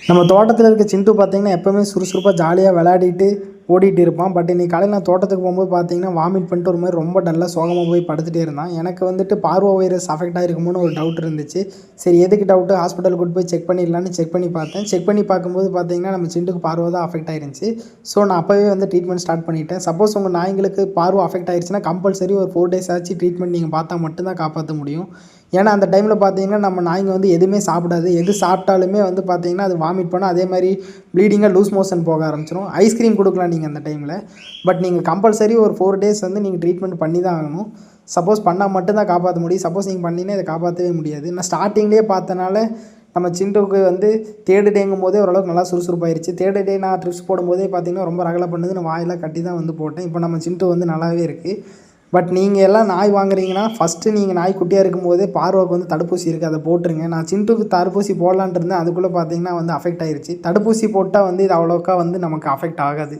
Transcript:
நம்ம தோட்டத்தில் இருக்க சிண்டு பார்த்தீங்கன்னா எப்போவுமே சுறுசுறுப்பாக ஜாலியாக விளையாடிட்டு ஓடிட்டு இருப்பான். பட் இன்றைக்கி காலையில் நான் தோட்டத்துக்கு போகும்போது பார்த்தீங்கன்னா வாமிட் பண்ணிட்டு ஒரு மாதிரி ரொம்ப டல்லாக சோகமாக போய் படுத்துகிட்டே இருந்தான். எனக்கு வந்துட்டு பார்வோ வைரஸ் அஃபெக்ட் ஆகிருக்குமோன்னு ஒரு டவுட் இருந்துச்சு. சரி எதுக்கு டவுட்டு, ஹாஸ்பிட்டல் கூட்டு போய் செக் பண்ணிடலான்னு செக் பண்ணி பார்த்தேன். செக் பண்ணி பார்க்கும்போது பார்த்தீங்கன்னா நம்ம சிண்டுக்கு பார்வோ தான் அஃபெக்ட் ஆயிருந்துச்சு. ஸோ நான் அப்போவே வந்து ட்ரீட்மெண்ட் ஸ்டார்ட் பண்ணிட்டேன். சப்போஸ் உங்கள் நாய்ங்களுக்கு பார்வோ அஃபெக்ட் ஆயிடுச்சுன்னா கம்பல்சரி ஒரு 4 days ஆச்சு ட்ரீட்மெண்ட் நீங்கள் பார்த்தா மட்டும்தான் காப்பாற்ற முடியும். ஏன்னா அந்த டைமில் பார்த்தீங்கன்னா நம்ம நாய்ங்க வந்து எதுவுமே சாப்பிடாது. எது சாப்பிட்டாலுமே வந்து பார்த்தீங்கன்னா அது வாமிட் பண்ணும். அதே மாதிரி ப்ளீடிங்காக லூஸ் மோஷன் போக ஆரம்பிச்சிடும். ஐஸ்கிரீம் கொடுக்கலாம் நீங்கள் அந்த டைமில். பட் நீங்கள் கம்பல்சரி ஒரு 4 days வந்து நீங்கள் ட்ரீட்மெண்ட் பண்ணி தான் ஆகணும். சப்போஸ் பண்ணால் மட்டும்தான் காப்பாற்ற முடியும். சப்போஸ் நீங்கள் பண்ணினா இதை காப்பாற்றவே முடியாது. நான் ஸ்டார்டிங்லேயே பார்த்தனால நம்ம சிண்டுக்கு வந்து 3rd டேங்கும் போதே ஓரளவுக்கு நல்லா சுறுசுறுப்பாயிருச்சு. 3rd டே நான் ட்ரிப்ஸ் போடும்போதே பார்த்தீங்கன்னா ரொம்ப ரகலை பண்ணுது. நான் வாயெல்லாம் கட்டி தான் வந்து போட்டேன். இப்போ நம்ம சிண்டு வந்து நல்லாவே இருக்குது. பட் நீங்கள் எல்லாம் நாய் வாங்குறீங்கன்னா ஃபஸ்ட்டு நீங்கள் நாய் குட்டியாக இருக்கும்போதே பார்வோக்கு வந்து தடுப்பூசி இருக்குது, அதை போட்டுருங்க. நான் சிண்டுக்கு தடுப்பூசி போடலான்ட்டு இருந்தேன். அதுக்குள்ளே பார்த்தீங்கன்னா வந்து அஃபெக்ட் ஆயிருச்சு. தடுப்பூசி போட்டால் வந்து இது அவ்வளோக்கா வந்து நமக்கு அஃபெக்ட் ஆகாது.